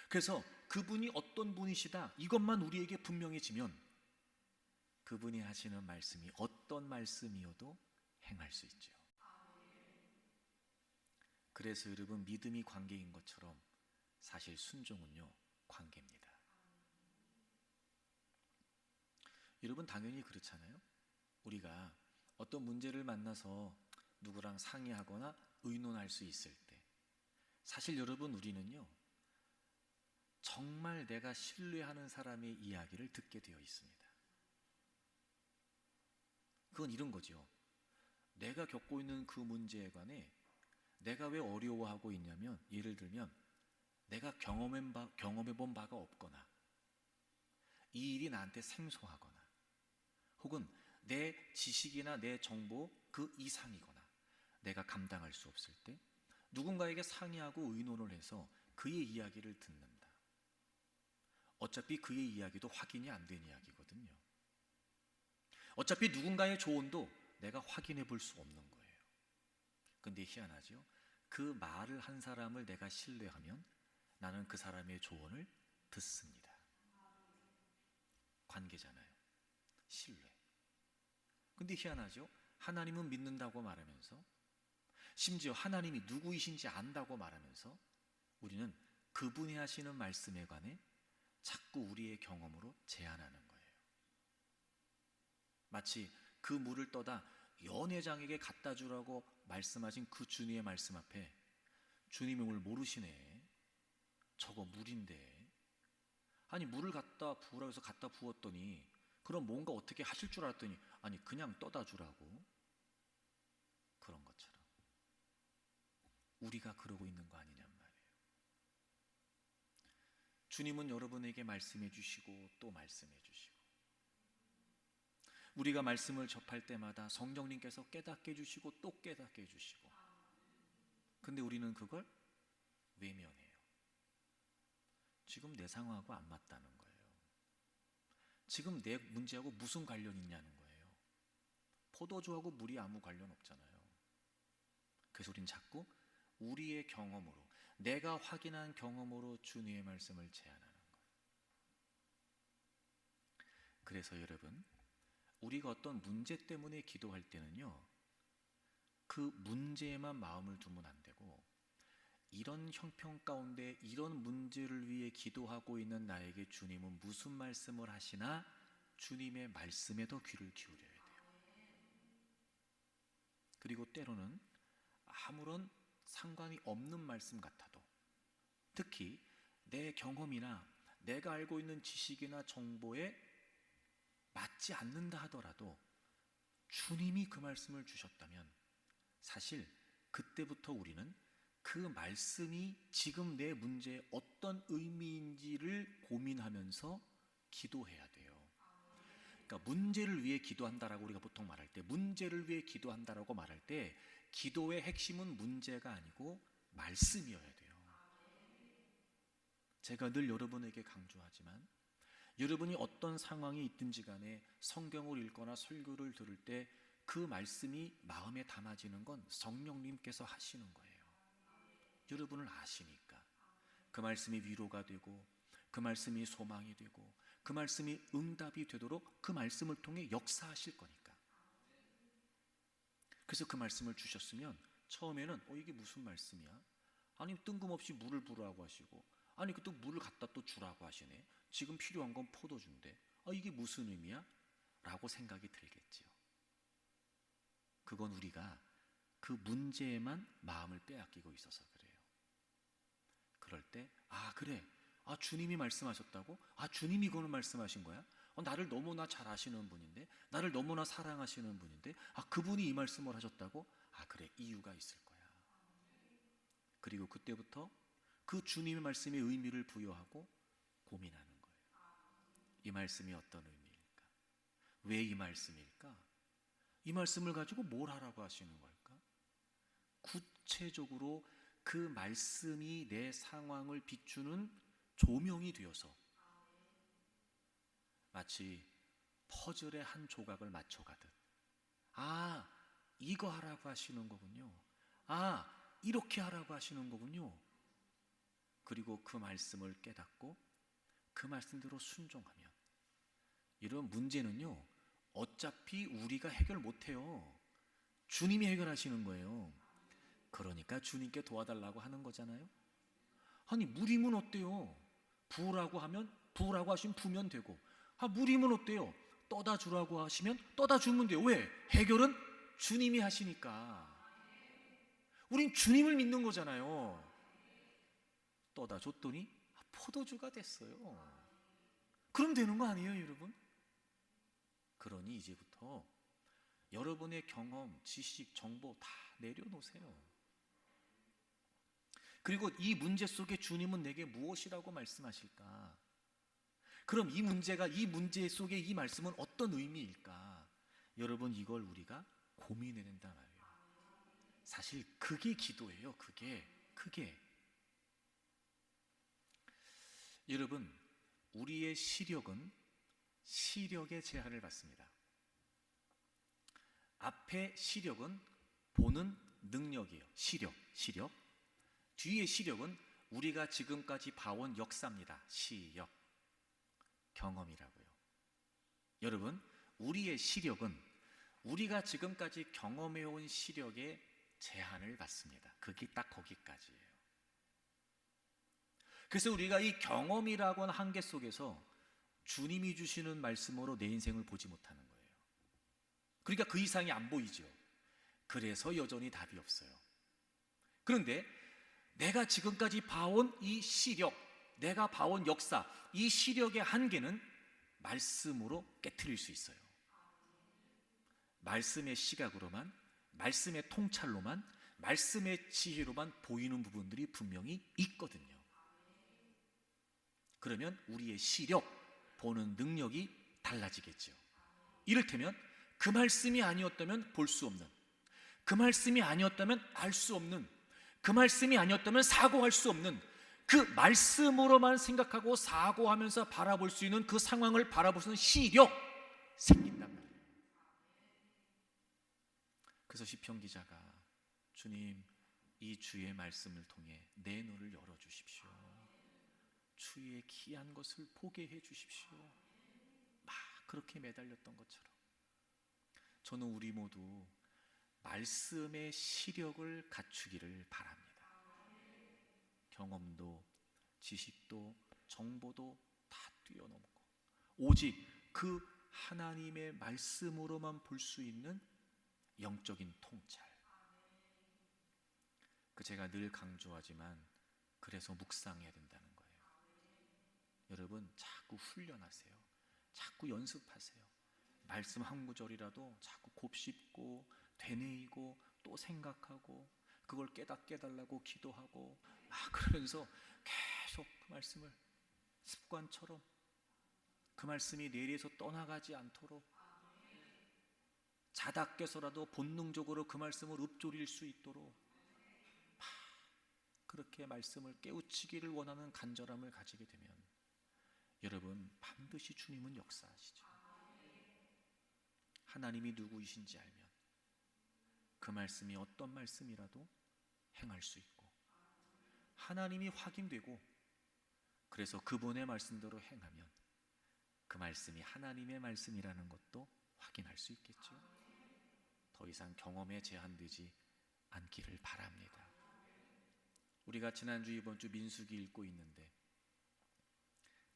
그래서 그분이 어떤 분이시다 이것만 우리에게 분명해지면 그분이 하시는 말씀이 어떤 말씀이어도 행할 수 있죠. 그래서 여러분, 믿음이 관계인 것처럼 사실 순종은요, 관계입니다. 여러분, 당연히 그렇잖아요. 우리가 어떤 문제를 만나서 누구랑 상의하거나 의논할 수 있을 때, 사실 여러분, 우리는요 정말 내가 신뢰하는 사람의 이야기를 듣게 되어 있습니다. 그건 이런 거죠. 내가 겪고 있는 그 문제에 관해 내가 왜 어려워하고 있냐면, 예를 들면 내가 경험해본 바가 없거나 이 일이 나한테 생소하거나 혹은 내 지식이나 내 정보 그 이상이거나 내가 감당할 수 없을 때 누군가에게 상의하고 의논을 해서 그의 이야기를 듣는다. 어차피 그의 이야기도 확인이 안 된 이야기거든요. 어차피 누군가의 조언도 내가 확인해 볼 수 없는 거예요. 근데 희한하죠? 그 말을 한 사람을 내가 신뢰하면 나는 그 사람의 조언을 듣습니다. 관계잖아요. 신뢰. 근데 희한하죠? 하나님은 믿는다고 말하면서, 심지어 하나님이 누구이신지 안다고 말하면서 우리는 그분이 하시는 말씀에 관해 자꾸 우리의 경험으로 제한하는 거예요. 마치 그 물을 떠다 연회장에게 갖다 주라고 말씀하신 그 주님의 말씀 앞에 주님이 뭘 모르시네, 저거 물인데. 아니 물을 갖다 부으라고 해서 갖다 부었더니 그럼 뭔가 어떻게 하실 줄 알았더니 아니 그냥 떠다 주라고. 그런 것처럼 우리가 그러고 있는 거 아니냔 말이에요. 주님은 여러분에게 말씀해 주시고 또 말씀해 주시고, 우리가 말씀을 접할 때마다 성령님께서 깨닫게 해주시고 또 깨닫게 해주시고, 근데 우리는 그걸 외면해요. 지금 내 상황하고 안 맞다는 거예요. 지금 내 문제하고 무슨 관련 있냐는 거예요. 포도주하고 물이 아무 관련 없잖아요. 그래서 우린 자꾸 우리의 경험으로, 내가 확인한 경험으로 주님의 말씀을 제안하는 거예요. 그래서 여러분, 우리가 어떤 문제 때문에 기도할 때는요, 그 문제에만 마음을 두면 안 되고, 이런 형편 가운데 이런 문제를 위해 기도하고 있는 나에게 주님은 무슨 말씀을 하시나, 주님의 말씀에 더 귀를 기울여야 돼요. 그리고 때로는 아무런 상관이 없는 말씀 같아도, 특히 내 경험이나 내가 알고 있는 지식이나 정보에 맞지 않는다 하더라도 주님이 그 말씀을 주셨다면 사실 그때부터 우리는 그 말씀이 지금 내 문제에 어떤 의미인지를 고민하면서 기도해야 돼요. 그러니까 문제를 위해 기도한다라고 우리가 보통 말할 때, 문제를 위해 기도한다라고 말할 때 기도의 핵심은 문제가 아니고 말씀이어야 돼요. 제가 늘 여러분에게 강조하지만, 여러분이 어떤 상황이 있든지 간에 성경을 읽거나 설교를 들을 때 그 말씀이 마음에 담아지는 건 성령님께서 하시는 거예요. 여러분을 아시니까. 그 말씀이 위로가 되고, 그 말씀이 소망이 되고, 그 말씀이 응답이 되도록 그 말씀을 통해 역사하실 거니까. 그래서 그 말씀을 주셨으면 처음에는 이게 무슨 말씀이야? 아니 뜬금없이 물을 부으라고 하시고, 아니 또 물을 갖다 또 주라고 하시네. 지금 필요한 건 포도주인데 이게 무슨 의미야? 라고 생각이 들겠지요. 그건 우리가 그 문제에만 마음을 빼앗기고 있어서 그래요. 그럴 때 그래, 주님이 말씀하셨다고? 주님이 이거는 말씀하신 거야? 나를 너무나 잘 아시는 분인데, 나를 너무나 사랑하시는 분인데, 그분이 이 말씀을 하셨다고? 그래, 이유가 있을 거야. 그리고 그때부터 그 주님의 말씀에 의미를 부여하고 고민하는 거예요. 이 말씀이 어떤 의미일까? 왜 이 말씀일까? 이 말씀을 가지고 뭘 하라고 하시는 걸까? 구체적으로 그 말씀이 내 상황을 비추는 조명이 되어서 마치 퍼즐의 한 조각을 맞춰가듯, 이거 하라고 하시는 거군요. 이렇게 하라고 하시는 거군요. 그리고 그 말씀을 깨닫고 그 말씀대로 순종하면, 이런 문제는요 어차피 우리가 해결 못해요. 주님이 해결하시는 거예요. 그러니까 주님께 도와달라고 하는 거잖아요. 아니 물이면 어때요? 부으라고 하면, 부으라고 하시면 부으면 되고, 물이면 어때요? 떠다 주라고 하시면 떠다 주면 돼요. 왜? 해결은 주님이 하시니까. 우린 주님을 믿는 거잖아요. 떠다 줬더니 포도주가 됐어요. 그럼 되는 거 아니에요, 여러분? 그러니 이제부터 여러분의 경험, 지식, 정보 다 내려놓으세요. 그리고 이 문제 속에 주님은 내게 무엇이라고 말씀하실까? 그럼 이 문제가, 이 문제 속에 이 말씀은 어떤 의미일까? 여러분, 이걸 우리가 고민해야 된단 말이에요. 사실 그게 기도예요. 그게. 여러분, 우리의 시력은 시력의 제한을 받습니다. 앞에 시력은 보는 능력이에요. 시력. 뒤에 시력은 우리가 지금까지 봐온 역사입니다. 시력, 경험이라고요. 여러분, 우리의 시력은 우리가 지금까지 경험해온 시력의 제한을 받습니다. 그게 딱 거기까지예요. 그래서 우리가 이 경험이라고 하는 한계 속에서 주님이 주시는 말씀으로 내 인생을 보지 못하는 거예요. 그러니까 그 이상이 안 보이죠. 그래서 여전히 답이 없어요. 그런데 내가 지금까지 봐온 이 시력, 내가 봐온 역사, 이 시력의 한계는 말씀으로 깨트릴 수 있어요. 말씀의 시각으로만, 말씀의 통찰로만, 말씀의 지혜로만 보이는 부분들이 분명히 있거든요. 그러면 우리의 시력, 보는 능력이 달라지겠죠. 이를테면 그 말씀이 아니었다면 볼 수 없는, 그 말씀이 아니었다면 알 수 없는, 그 말씀이 아니었다면 사고할 수 없는, 그 말씀으로만 생각하고 사고하면서 바라볼 수 있는 그 상황을 바라볼 수 있는 시력 생긴단 말이에요. 그래서 시편 기자가 주님, 이 주의 말씀을 통해 내 눈을 열어주십시오. 주의 귀한 것을 보게 해주십시오. 막 그렇게 매달렸던 것처럼 저는 우리 모두 말씀의 시력을 갖추기를 바랍니다. 경험도 지식도 정보도 다 뛰어넘고 오직 그 하나님의 말씀으로만 볼 수 있는 영적인 통찰. 제가 늘 강조하지만 그래서 묵상해야 된다는 거예요. 여러분 자꾸 훈련하세요. 자꾸 연습하세요. 말씀 한 구절이라도 자꾸 곱씹고 되뇌이고 또 생각하고 그걸 깨달라고 기도하고 막 그러면서 계속 그 말씀을 습관처럼 그 말씀이 뇌리에서 떠나가지 않도록 자다 깨서라도 본능적으로 그 말씀을 읊조릴 수 있도록 막 그렇게 말씀을 깨우치기를 원하는 간절함을 가지게 되면 여러분 반드시 주님은 역사하시죠. 하나님이 누구이신지 알면 그 말씀이 어떤 말씀이라도 행할 수 있고 하나님이 확인되고 그래서 그분의 말씀대로 행하면 그 말씀이 하나님의 말씀이라는 것도 확인할 수 있겠죠. 더 이상 경험에 제한되지 않기를 바랍니다. 우리가 지난주 이번 주 민수기 읽고 있는데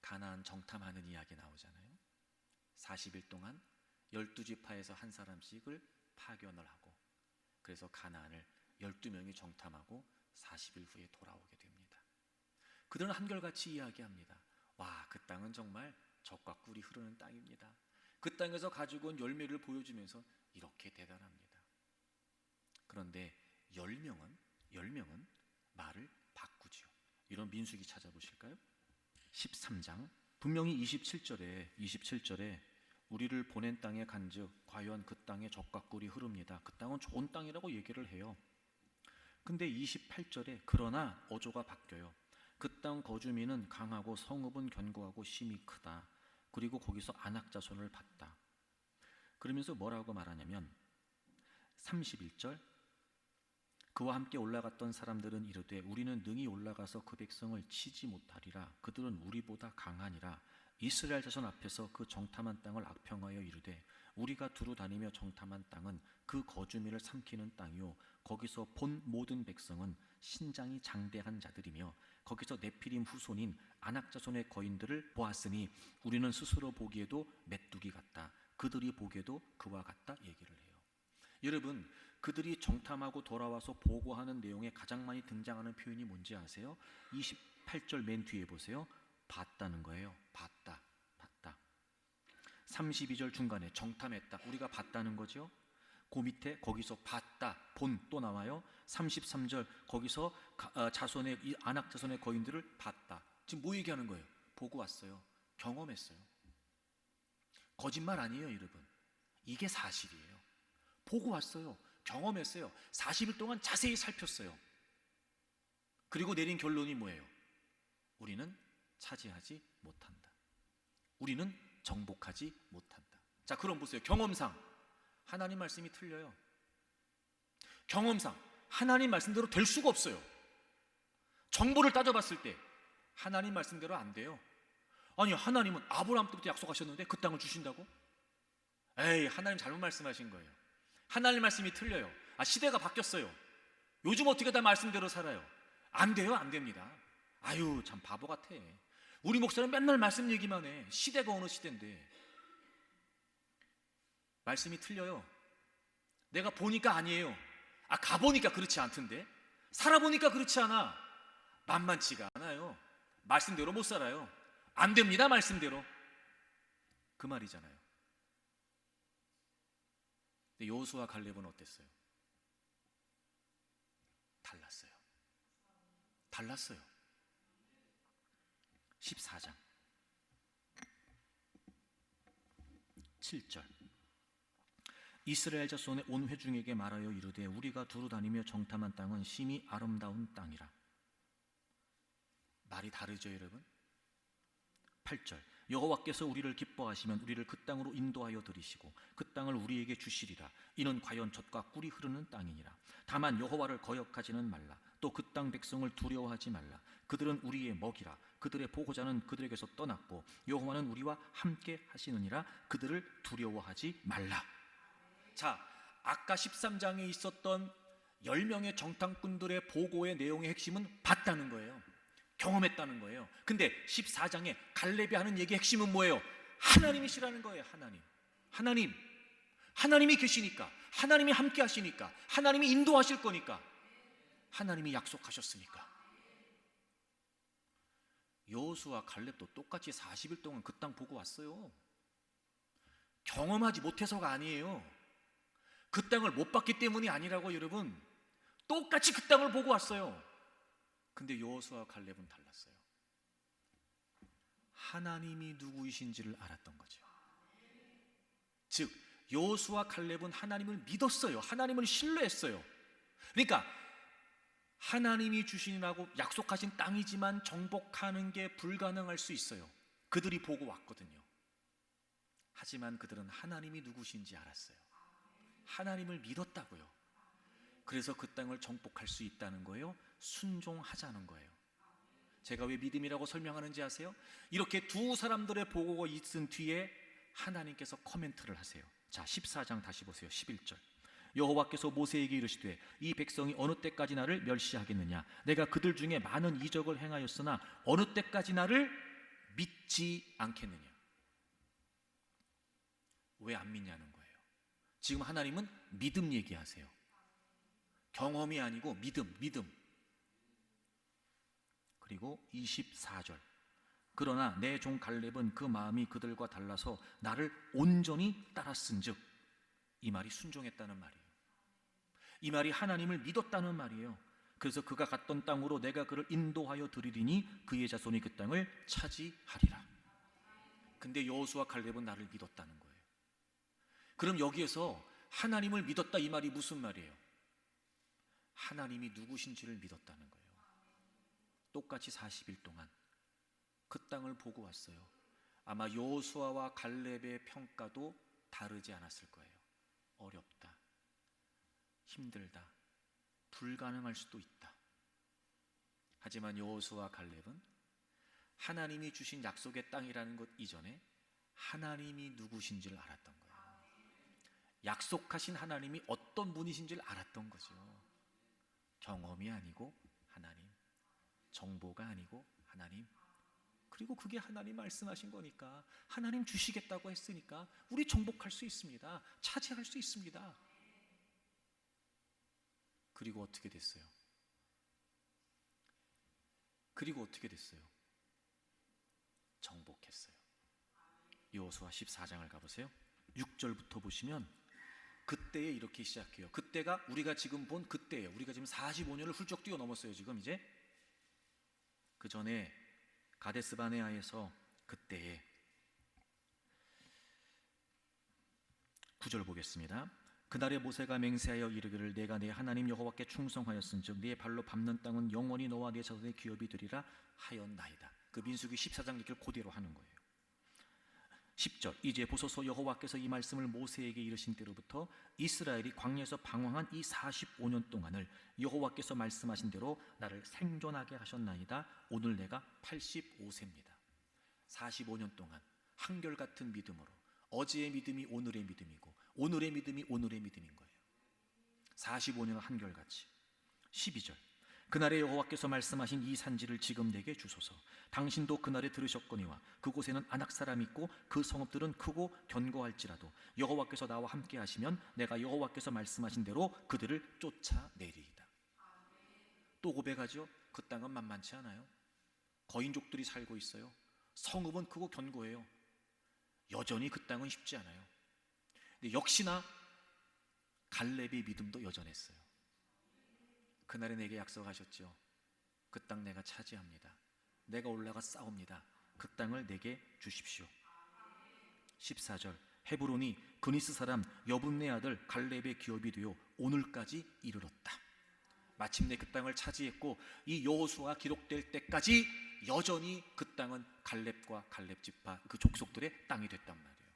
가나안 정탐하는 이야기 나오잖아요. 40일 동안 12지파에서 한 사람씩을 파견을 하고 그래서 가나안을 12명이 정탐하고 40일 후에 돌아오게 됩니다. 그들은 한결같이 이야기합니다. 와, 그 땅은 정말 젖과 꿀이 흐르는 땅입니다. 그 땅에서 가지고 온 열매를 보여주면서 이렇게 대단합니다. 그런데 10명은 말을 바꾸지요. 이런 민수기 찾아보실까요? 13장 분명히 27절에 우리를 보낸 땅에 간즉 과연 그 땅에 젖과 꿀이 흐릅니다. 그 땅은 좋은 땅이라고 얘기를 해요. 근데 28절에 그러나 어조가 바뀌어요. 그 땅 거주민은 강하고 성읍은 견고하고 심이 크다. 그리고 거기서 안악자손을 봤다. 그러면서 뭐라고 말하냐면 31절 그와 함께 올라갔던 사람들은 이르되 우리는 능히 올라가서 그 백성을 치지 못하리라. 그들은 우리보다 강하니라. 이스라엘 자손 앞에서 그 정탐한 땅을 악평하여 이르되 우리가 두루 다니며 정탐한 땅은 그 거주민을 삼키는 땅이요 거기서 본 모든 백성은 신장이 장대한 자들이며 거기서 네피림 후손인 아낙 자손의 거인들을 보았으니 우리는 스스로 보기에도 메뚜기 같다. 그들이 보기에도 그와 같다 얘기를 해요. 여러분 그들이 정탐하고 돌아와서 보고하는 내용에 가장 많이 등장하는 표현이 뭔지 아세요? 28절 맨 뒤에 보세요. 봤다는 거예요. 봤다. 32절 중간에 정탐했다. 우리가 봤다는 거죠. 그 밑에 거기서 봤다. 본 또 나와요. 33절 거기서 자손의 이 아낙 자손의 거인들을 봤다. 지금 뭐 얘기하는 거예요? 보고 왔어요. 경험했어요. 거짓말 아니에요, 여러분. 이게 사실이에요. 보고 왔어요. 경험했어요. 40일 동안 자세히 살폈어요. 그리고 내린 결론이 뭐예요? 우리는 차지하지 못한다. 우리는 정복하지 못한다. 자, 그럼 보세요. 경험상 하나님 말씀이 틀려요. 경험상 하나님 말씀대로 될 수가 없어요. 정보를 따져봤을 때 하나님 말씀대로 안 돼요. 아니, 하나님은 아브라함 때부터 약속하셨는데 그 땅을 주신다고? 에이, 하나님 잘못 말씀하신 거예요. 하나님 말씀이 틀려요. 시대가 바뀌었어요. 요즘 어떻게 다 말씀대로 살아요? 안 돼요, 안 됩니다. 아유, 참 바보 같아. 우리 목사는 맨날 말씀 얘기만 해. 시대가 어느 시대인데. 말씀이 틀려요. 내가 보니까 아니에요. 가보니까 그렇지 않던데. 살아보니까 그렇지 않아. 만만치가 않아요. 말씀대로 못 살아요. 안 됩니다, 말씀대로. 그 말이잖아요. 근데 여호수아 갈렙은 어땠어요? 달랐어요. 달랐어요. 14장 7절. 이스라엘 자손의 온 회중에게 말하여 이르되 우리가 두루 다니며 정탐한 땅은 심히 아름다운 땅이라. 말이 다르죠, 여러분? 8절. 여호와께서 우리를 기뻐하시면 우리를 그 땅으로 인도하여 들이시고 그 땅을 우리에게 주시리라. 이는 과연 젖과 꿀이 흐르는 땅이니라. 다만 여호와를 거역하지는 말라. 또 그 땅 백성을 두려워하지 말라. 그들은 우리의 먹이라. 그들의 보호자는 그들에게서 떠났고 여호와는 우리와 함께 하시느니라. 그들을 두려워하지 말라. 자, 아까 13장에 있었던 10명의 정탐꾼들의 보고의 내용의 핵심은 봤다는 거예요. 경험했다는 거예요. 근데 14장에 갈렙이 하는 얘기의 핵심은 뭐예요? 하나님이시라는 거예요. 하나님이 계시니까, 하나님이 함께 하시니까, 하나님이 인도하실 거니까, 하나님이 약속하셨으니까. 여호수아 갈렙도 똑같이 40일 동안 그 땅 보고 왔어요. 경험하지 못해서가 아니에요. 그 땅을 못 봤기 때문이 아니라고. 여러분, 똑같이 그 땅을 보고 왔어요. 근데 여호수아와 갈렙은 달랐어요. 하나님이 누구이신지를 알았던 거죠. 즉 여호수아와 갈렙은 하나님을 믿었어요. 하나님을 신뢰했어요. 그러니까 하나님이 주시라고 약속하신 땅이지만 정복하는 게 불가능할 수 있어요. 그들이 보고 왔거든요. 하지만 그들은 하나님이 누구신지 알았어요. 하나님을 믿었다고요. 그래서 그 땅을 정복할 수 있다는 거예요. 순종하자는 거예요. 제가 왜 믿음이라고 설명하는지 아세요? 이렇게 두 사람들의 보고가 있은 뒤에 하나님께서 코멘트를 하세요. 자, 14장 다시 보세요. 11절. 여호와께서 모세에게 이르시되 이 백성이 어느 때까지 나를 멸시하겠느냐? 내가 그들 중에 많은 이적을 행하였으나 어느 때까지 나를 믿지 않겠느냐? 왜 안 믿냐는 거예요. 지금 하나님은 믿음 얘기하세요. 경험이 아니고 믿음. 그리고 24절. 그러나 내 종 갈렙은 그 마음이 그들과 달라서 나를 온전히 따랐은즉. 이 말이 순종했다는 말이에요. 이 말이 하나님을 믿었다는 말이에요. 그래서 그가 갔던 땅으로 내가 그를 인도하여 드리리니 그의 자손이 그 땅을 차지하리라. 근데 여호수아 갈렙은 나를 믿었다는 거예요. 그럼 여기에서 하나님을 믿었다 이 말이 무슨 말이에요? 하나님이 누구신지를 믿었다는 거예요. 똑같이 40일 동안 그 땅을 보고 왔어요. 아마 여호수아와 갈렙의 평가도 다르지 않았을 거예요. 어렵다, 힘들다, 불가능할 수도 있다. 하지만 여호수아와 갈렙은 하나님이 주신 약속의 땅이라는 것 이전에 하나님이 누구신지를 알았던 거예요. 약속하신 하나님이 어떤 분이신지를 알았던 거죠. 경험이 아니고 하나님, 정보가 아니고 하나님. 그리고 그게 하나님 말씀하신 거니까, 하나님 주시겠다고 했으니까 우리 정복할 수 있습니다. 차지할 수 있습니다. 그리고 어떻게 됐어요? 정복했어요. 여호수아 14장을 가보세요. 6절부터 보시면 그때에 이렇게 시작해요. 그때가 우리가 지금 본 그때예요. 우리가 지금 45년을 훌쩍 뛰어넘었어요. 지금 이제 그 전에 가데스 바네아에서 그때에 9절 보겠습니다. 그날에 모세가 맹세하여 이르기를 내가 내 하나님 여호와께 충성하였은즉 네 발로 밟는 땅은 영원히 너와 네 자손의 기업이 되리라 하였나이다. 그 민수기 14장 얘기를 그대로 하는 거예요. 10절. 이제 보소서 여호와께서 이 말씀을 모세에게 이르신 때로부터 이스라엘이 광야에서 방황한 이 45년 동안을 여호와께서 말씀하신 대로 나를 생존하게 하셨나이다. 오늘 내가 85세입니다. 45년 동안 한결같은 믿음으로, 어제의 믿음이 오늘의 믿음이고 오늘의 믿음이 오늘의 믿음인 거예요. 45년을 한결같이. 12절. 그날에 여호와께서 말씀하신 이 산지를 지금 내게 주소서. 당신도 그날에 들으셨거니와 그곳에는 아낙 사람이 있고 그 성읍들은 크고 견고할지라도 여호와께서 나와 함께 하시면 내가 여호와께서 말씀하신 대로 그들을 쫓아내리이다. 또 고백하죠. 그 땅은 만만치 않아요. 거인족들이 살고 있어요. 성읍은 크고 견고해요. 여전히 그 땅은 쉽지 않아요. 근데 역시나 갈렙의 믿음도 여전했어요. 그날에 내게 약속하셨죠. 그 땅 내가 차지합니다. 내가 올라가 싸웁니다. 그 땅을 내게 주십시오. 14절, 헤브론이 그니스 사람 여분네 아들 갈렙의 기업이 되어 오늘까지 이르렀다. 마침내 그 땅을 차지했고 이 여호수아 기록될 때까지 여전히 그 땅은 갈렙과 갈렙 지파 그 족속들의 땅이 됐단 말이에요.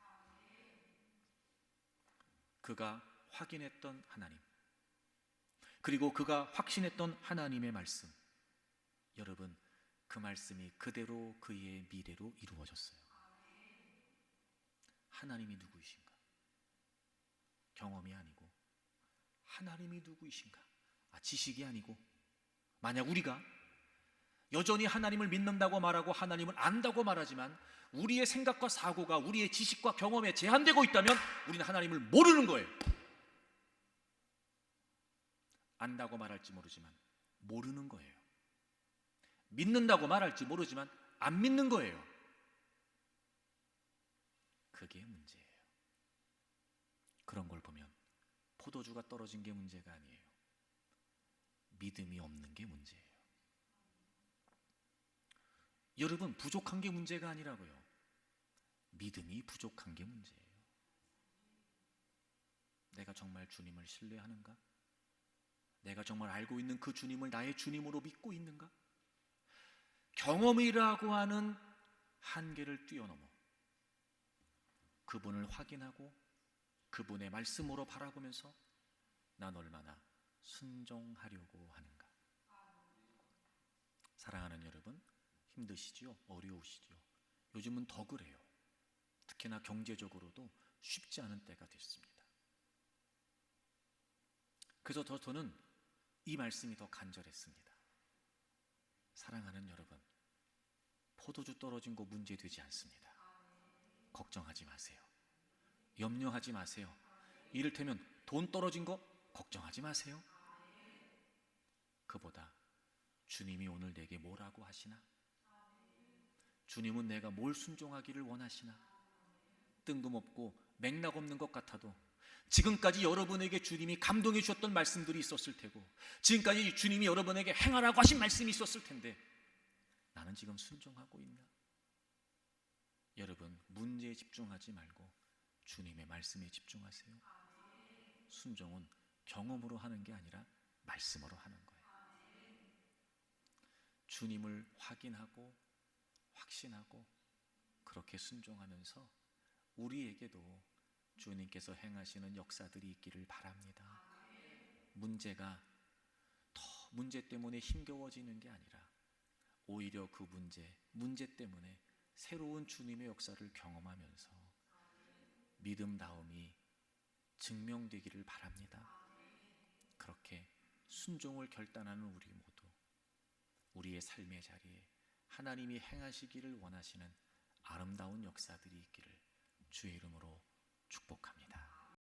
그가 확인했던 하나님, 그리고 그가 확신했던 하나님의 말씀, 여러분, 그 말씀이 그대로 그의 미래로 이루어졌어요. 하나님이 누구이신가? 경험이 아니고 하나님이 누구이신가? 지식이 아니고, 만약 우리가 여전히 하나님을 믿는다고 말하고 하나님을 안다고 말하지만 우리의 생각과 사고가 우리의 지식과 경험에 제한되고 있다면 우리는 하나님을 모르는 거예요. 안다고 말할지 모르지만 모르는 거예요. 믿는다고 말할지 모르지만 안 믿는 거예요. 그게 문제예요. 그런 걸 보면 포도주가 떨어진 게 문제가 아니에요. 믿음이 없는 게 문제예요. 여러분, 부족한 게 문제가 아니라고요. 믿음이 부족한 게 문제예요. 내가 정말 주님을 신뢰하는가? 내가 정말 알고 있는 그 주님을 나의 주님으로 믿고 있는가? 경험이라고 하는 한계를 뛰어넘어 그분을 확인하고 그분의 말씀으로 바라보면서 난 얼마나 순종하려고 하는가. 사랑하는 여러분, 힘드시지요? 어려우시지요? 요즘은 더 그래요. 특히나 경제적으로도 쉽지 않은 때가 됐습니다. 그래서 저는 이 말씀이 더 간절했습니다. 사랑하는 여러분, 포도주 떨어진 거 문제되지 않습니다. 걱정하지 마세요. 염려하지 마세요. 이를테면 돈 떨어진 거 걱정하지 마세요. 그보다 주님이 오늘 내게 뭐라고 하시나? 주님은 내가 뭘 순종하기를 원하시나? 뜬금없고 맥락 없는 것 같아도 지금까지 여러분에게 주님이 감동해 주셨던 말씀들이 있었을 테고, 지금까지 주님이 여러분에게 행하라고 하신 말씀이 있었을 텐데 나는 지금 순종하고 있나? 여러분, 문제에 집중하지 말고 주님의 말씀에 집중하세요. 순종은 경험으로 하는 게 아니라 말씀으로 하는 거예요. 주님을 확인하고 확신하고 그렇게 순종하면서 우리에게도 주님께서 행하시는 역사들이 있기를 바랍니다. 문제가 더 문제 때문에 힘겨워지는 게 아니라 오히려 그 문제 때문에 새로운 주님의 역사를 경험하면서 믿음다움이 증명되기를 바랍니다. 그렇게 순종을 결단하는 우리 모두 우리의 삶의 자리에 하나님이 행하시기를 원하시는 아름다운 역사들이 있기를 주의 이름으로 축복합니다.